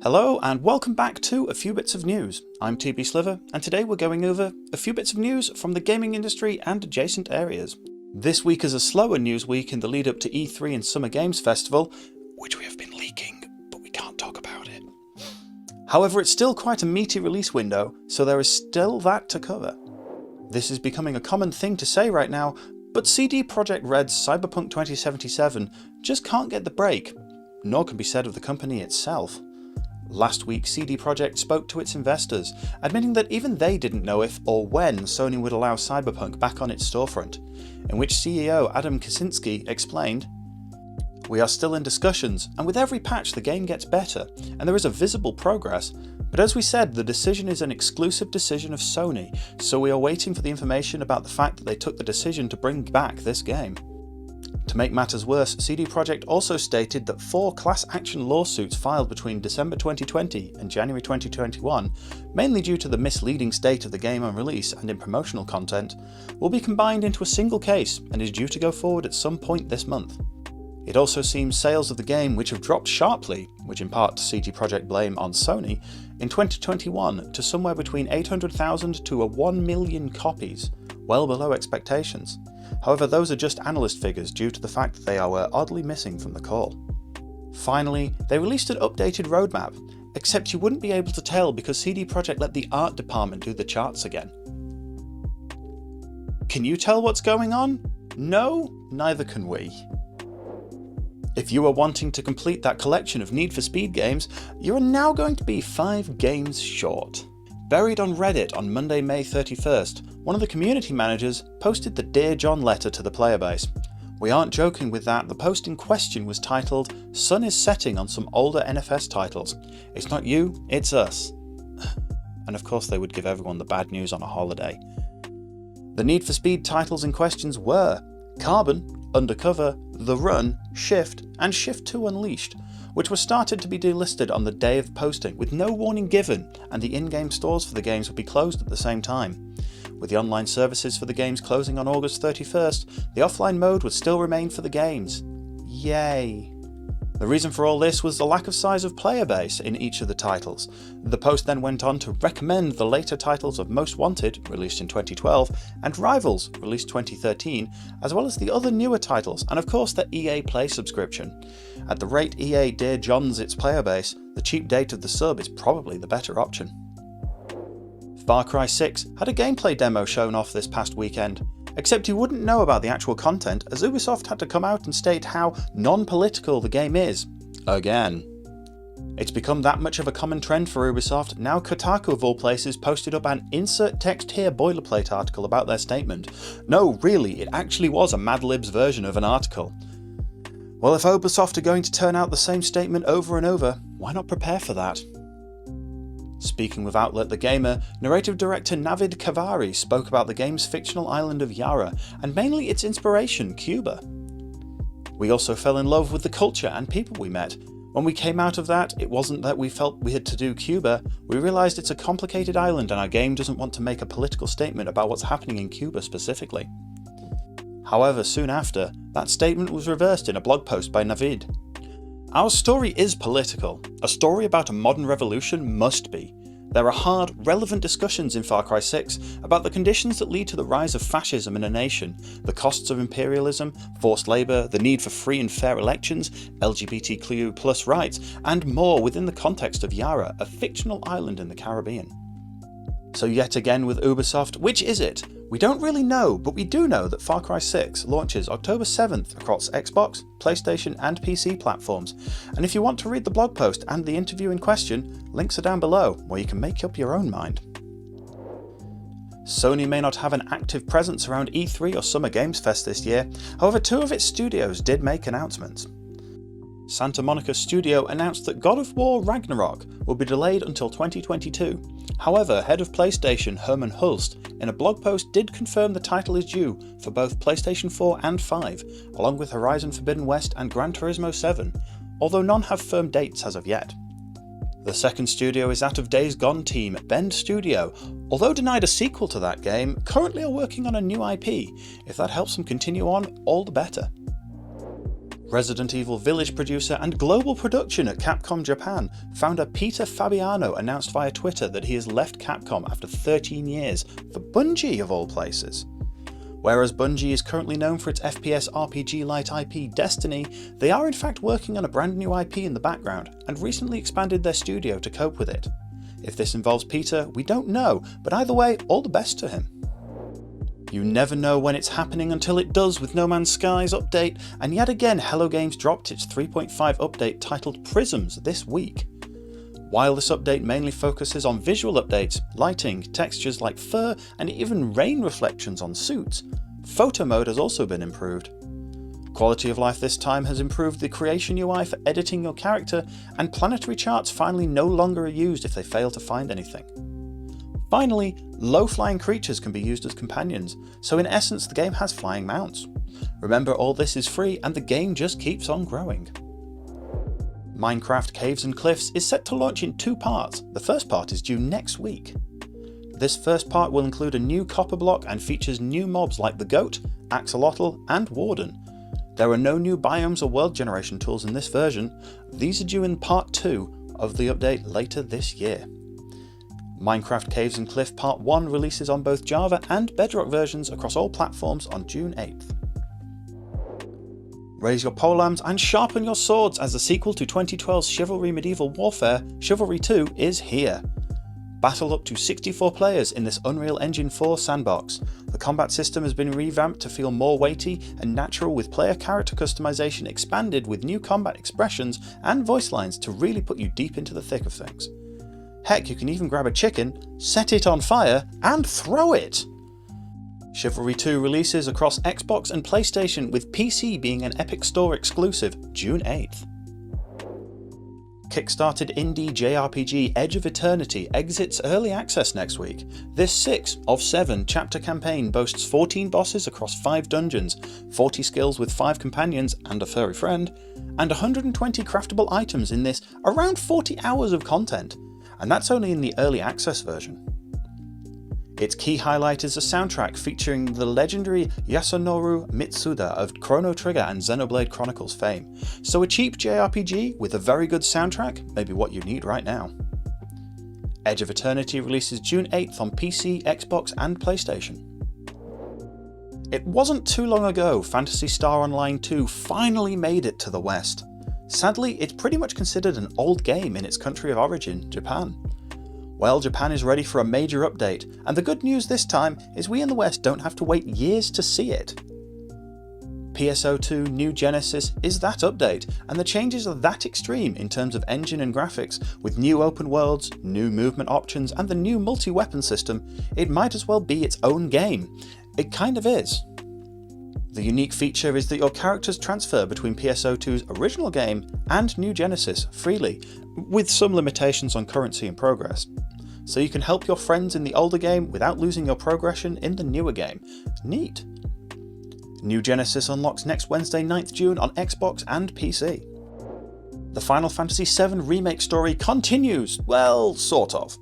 Hello and welcome back to A Few Bits of News. I'm TB Sliver and today we're going over a few bits of news from the gaming industry and adjacent areas. This week is a slower news week in the lead up to E3 and Summer Games Festival, which we have been leaking, but we can't talk about it. However, it's still quite a meaty release window, so there is still that to cover. This is becoming a common thing to say right now, but CD Projekt Red's Cyberpunk 2077 just can't get the break, nor can be said of the company itself. Last week, CD Projekt spoke to its investors, admitting that even they didn't know if or when Sony would allow Cyberpunk back on its storefront, in which CEO Adam Kaczynski explained, "We are still in discussions, and with every patch the game gets better, and there is a visible progress, but as we said, the decision is an exclusive decision of Sony, so we are waiting for the information about the fact that they took the decision to bring back this game." To make matters worse, CD Projekt also stated that 4 class action lawsuits filed between December 2020 and January 2021, mainly due to the misleading state of the game on release and in promotional content, will be combined into a single case and is due to go forward at some point this month. It also seems sales of the game, which have dropped sharply, which in part CD Projekt blame on Sony, in 2021 to somewhere between 800,000 to 1 million copies, well below expectations. However, those are just analyst figures due to the fact that they are oddly missing from the call. Finally, they released an updated roadmap, except you wouldn't be able to tell because CD Projekt let the art department do the charts again. Can you tell what's going on? No, neither can we. If you are wanting to complete that collection of Need for Speed games, you are now going to be 5 games short. Buried on Reddit on Monday, May 31st, one of the community managers posted the Dear John letter to the player base. We aren't joking with that, the post in question was titled, "Sun is setting on some older NFS titles. It's not you, it's us." And of course they would give everyone the bad news on a holiday. The Need for Speed titles in questions were Carbon, Undercover, The Run, Shift, and Shift 2 Unleashed, which were started to be delisted on the day of posting with no warning given, and the in-game stores for the games would be closed at the same time. With the online services for the games closing on August 31st, the offline mode would still remain for the games. Yay! The reason for all this was the lack of size of player base in each of the titles. The post then went on to recommend the later titles of Most Wanted, released in 2012, and Rivals, released 2013, as well as the other newer titles, and of course the EA Play subscription. At the rate EA Dear Johns its player base, the cheap date of the sub is probably the better option. Far Cry 6 had a gameplay demo shown off this past weekend, except you wouldn't know about the actual content as Ubisoft had to come out and state how non-political the game is. Again. It's become that much of a common trend for Ubisoft, now Kotaku of all places posted up an insert text here boilerplate article about their statement. No, really, it actually was a Mad Libs version of an article. Well, if Ubisoft are going to turn out the same statement over and over, why not prepare for that? Speaking with Outlet the Gamer, narrative director Navid Kavari spoke about the game's fictional island of Yara, and mainly its inspiration, Cuba. "We also fell in love with the culture and people we met. When we came out of that, it wasn't that we felt we had to do Cuba, we realised it's a complicated island and our game doesn't want to make a political statement about what's happening in Cuba specifically." However, soon after, that statement was reversed in a blog post by Navid. "Our story is political. A story about a modern revolution must be. There are hard, relevant discussions in Far Cry 6 about the conditions that lead to the rise of fascism in a nation, the costs of imperialism, forced labour, the need for free and fair elections, LGBTQ+ rights, and more within the context of Yara, a fictional island in the Caribbean." So yet again with Ubisoft, which is it? We don't really know, but we do know that Far Cry 6 launches October 7th across Xbox, PlayStation and PC platforms, and if you want to read the blog post and the interview in question, links are down below where you can make up your own mind. Sony may not have an active presence around E3 or Summer Games Fest this year, however 2 of its studios did make announcements. Santa Monica Studio announced that God of War Ragnarok will be delayed until 2022. However, head of PlayStation Herman Hulst in a blog post did confirm the title is due for both PlayStation 4 and 5, along with Horizon Forbidden West and Gran Turismo 7, although none have firm dates as of yet. The second studio is that of Days Gone team Bend Studio, although denied a sequel to that game, currently are working on a new IP. If that helps them continue on, all the better. Resident Evil Village producer and global production at Capcom Japan, founder Peter Fabiano announced via Twitter that he has left Capcom after 13 years for Bungie of all places. Whereas Bungie is currently known for its FPS RPG light IP Destiny, they are in fact working on a brand new IP in the background and recently expanded their studio to cope with it. If this involves Peter, we don't know, but either way, all the best to him. You never know when it's happening until it does with No Man's Sky's update, and yet again Hello Games dropped its 3.5 update titled Prisms this week. While this update mainly focuses on visual updates, lighting, textures like fur, and even rain reflections on suits, photo mode has also been improved. Quality of life this time has improved the creation UI for editing your character, and planetary charts finally no longer are used if they fail to find anything. Finally, low-flying creatures can be used as companions, so in essence the game has flying mounts. Remember, all this is free and the game just keeps on growing. Minecraft Caves and Cliffs is set to launch in 2 parts. The first part is due next week. This first part will include a new copper block and features new mobs like the Goat, Axolotl and Warden. There are no new biomes or world generation tools in this version. These are due in part 2 of the update later this year. Minecraft Caves and Cliff Part 1 releases on both Java and Bedrock versions across all platforms on June 8th. Raise your polearms and sharpen your swords as the sequel to 2012's Chivalry Medieval Warfare, Chivalry II, is here. Battle up to 64 players in this Unreal Engine 4 sandbox. The combat system has been revamped to feel more weighty and natural, with player character customization expanded with new combat expressions and voice lines to really put you deep into the thick of things. Heck, you can even grab a chicken, set it on fire, and throw it! Chivalry II releases across Xbox and PlayStation, with PC being an Epic Store exclusive June 8th. Kickstarted indie JRPG Edge of Eternity exits early access next week. This 6 of 7 chapter campaign boasts 14 bosses across 5 dungeons, 40 skills with 5 companions and a furry friend, and 120 craftable items in this around 40 hours of content, and that's only in the early access version. Its key highlight is a soundtrack featuring the legendary Yasunori Mitsuda of Chrono Trigger and Xenoblade Chronicles fame, so a cheap JRPG with a very good soundtrack may be what you need right now. Edge of Eternity releases June 8th on PC, Xbox and PlayStation. It wasn't too long ago Phantasy Star Online 2 finally made it to the West. Sadly, it's pretty much considered an old game in its country of origin, Japan. Well, Japan is ready for a major update, and the good news this time is we in the West don't have to wait years to see it. PSO2 New Genesis is that update, and the changes are that extreme in terms of engine and graphics, with new open worlds, new movement options and the new multi-weapon system. It might as well be its own game. It kind of is. The unique feature is that your characters transfer between PSO2's original game and New Genesis freely, with some limitations on currency and progress. So you can help your friends in the older game without losing your progression in the newer game. Neat. New Genesis unlocks next Wednesday 9th June on Xbox and PC. The Final Fantasy VII Remake story continues, well, sort of.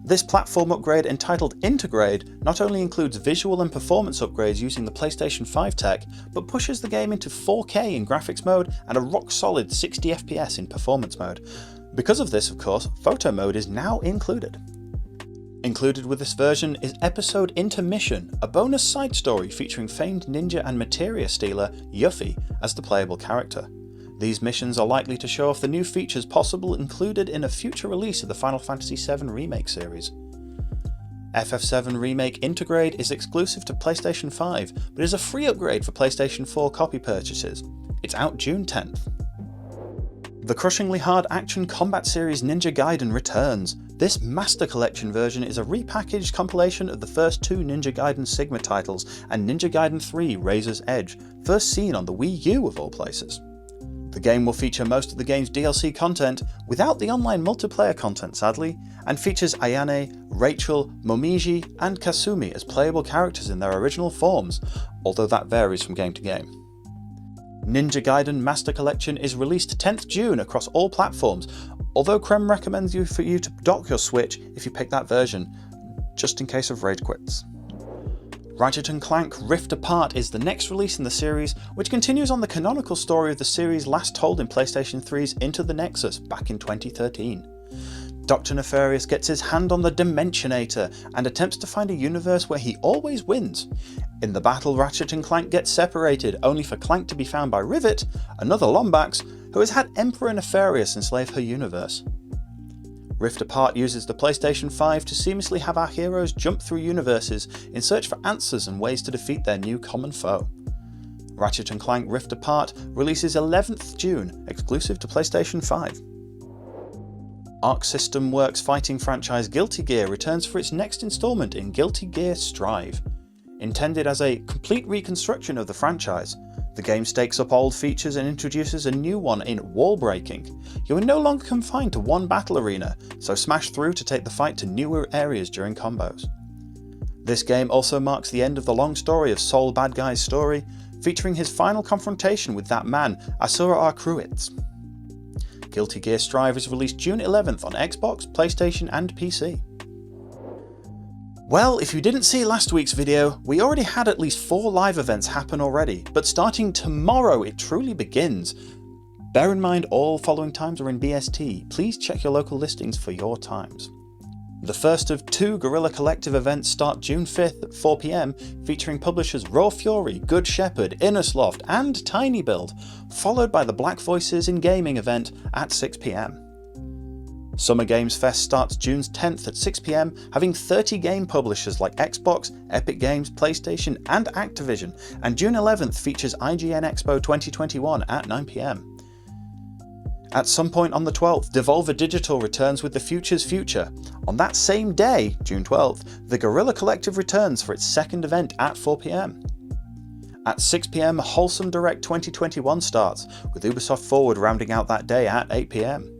This platform upgrade entitled Intergrade not only includes visual and performance upgrades using the PlayStation 5 tech, but pushes the game into 4K in graphics mode and a rock-solid 60 FPS in performance mode. Because of this, of course, photo mode is now included. Included with this version is Episode Intermission, a bonus side story featuring famed ninja and materia stealer Yuffie as the playable character. These missions are likely to show off the new features possible included in a future release of the Final Fantasy VII Remake series. FF7 Remake Integrate is exclusive to PlayStation 5, but is a free upgrade for PlayStation 4 copy purchases. It's out June 10th. The crushingly hard action combat series Ninja Gaiden returns. This Master Collection version is a repackaged compilation of the first 2 Ninja Gaiden Sigma titles and Ninja Gaiden 3 Razor's Edge, first seen on the Wii U of all places. The game will feature most of the game's DLC content, without the online multiplayer content sadly, and features Ayane, Rachel, Momiji and Kasumi as playable characters in their original forms, although that varies from game to game. Ninja Gaiden Master Collection is released 10th June across all platforms, although Krem recommends for you to dock your Switch if you pick that version, just in case of rage quits. Ratchet & Clank Rift Apart is the next release in the series, which continues on the canonical story of the series last told in PlayStation 3's Into the Nexus back in 2013. Dr. Nefarious gets his hand on the Dimensionator and attempts to find a universe where he always wins. In the battle, Ratchet and Clank get separated, only for Clank to be found by Rivet, another Lombax, who has had Emperor Nefarious enslave her universe. Rift Apart uses the PlayStation 5 to seamlessly have our heroes jump through universes in search for answers and ways to defeat their new common foe. Ratchet & Clank Rift Apart releases 11th June, exclusive to PlayStation 5. Arc System Works fighting franchise Guilty Gear returns for its next installment in Guilty Gear Strive. Intended as a complete reconstruction of the franchise, the game stakes up old features and introduces a new one in wall breaking. You are no longer confined to one battle arena, so smash through to take the fight to newer areas during combos. This game also marks the end of the long story of Soul Bad Guy's story, featuring his final confrontation with that man, Asura Arcruitz. Guilty Gear Strive is released June 11th on Xbox, PlayStation and PC. Well, if you didn't see last week's video, we already had at least 4 live events happen already, but starting tomorrow it truly begins. Bear in mind all following times are in BST, please check your local listings for your times. The first of 2 Guerrilla Collective events start June 5th at 4 PM, featuring publishers Raw Fury, Good Shepherd, Innersloft and Tiny Build, followed by the Black Voices in Gaming event at 6 PM. Summer Games Fest starts June 10th at 6 PM, having 30 game publishers like Xbox, Epic Games, PlayStation and Activision, and June 11th features IGN Expo 2021 at 9 PM. At some point on the 12th, Devolver Digital returns with The Future's Future. On that same day, June 12th, the Guerrilla Collective returns for its second event at 4 PM. At 6 PM, Wholesome Direct 2021 starts, with Ubisoft Forward rounding out that day at 8 PM.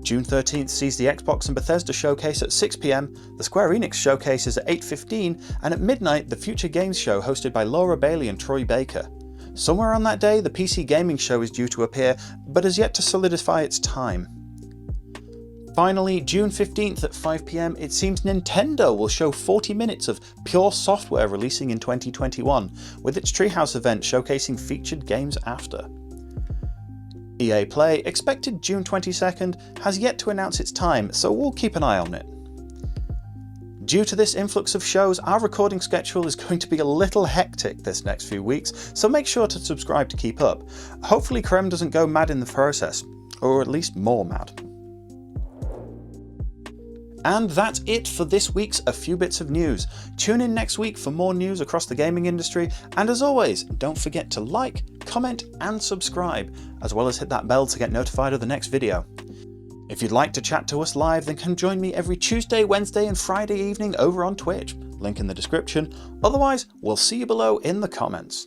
June 13th sees the Xbox and Bethesda showcase at 6 PM, the Square Enix showcase is at 8:15, and at midnight the Future Games show hosted by Laura Bailey and Troy Baker. Somewhere on that day the PC Gaming show is due to appear, but has yet to solidify its time. Finally, June 15th at 5 PM, it seems Nintendo will show 40 minutes of pure software releasing in 2021, with its Treehouse event showcasing featured games after. EA Play, expected June 22nd, has yet to announce its time, so we'll keep an eye on it. Due to this influx of shows, our recording schedule is going to be a little hectic this next few weeks, so make sure to subscribe to keep up. Hopefully Krem doesn't go mad in the process, or at least more mad. And that's it for this week's A Few Bits of News. Tune in next week for more news across the gaming industry, and as always, don't forget to like, comment and subscribe, as well as hit that bell to get notified of the next video. If you'd like to chat to us live, then come join me every Tuesday, Wednesday and Friday evening over on Twitch, link in the description. Otherwise, we'll see you below in the comments.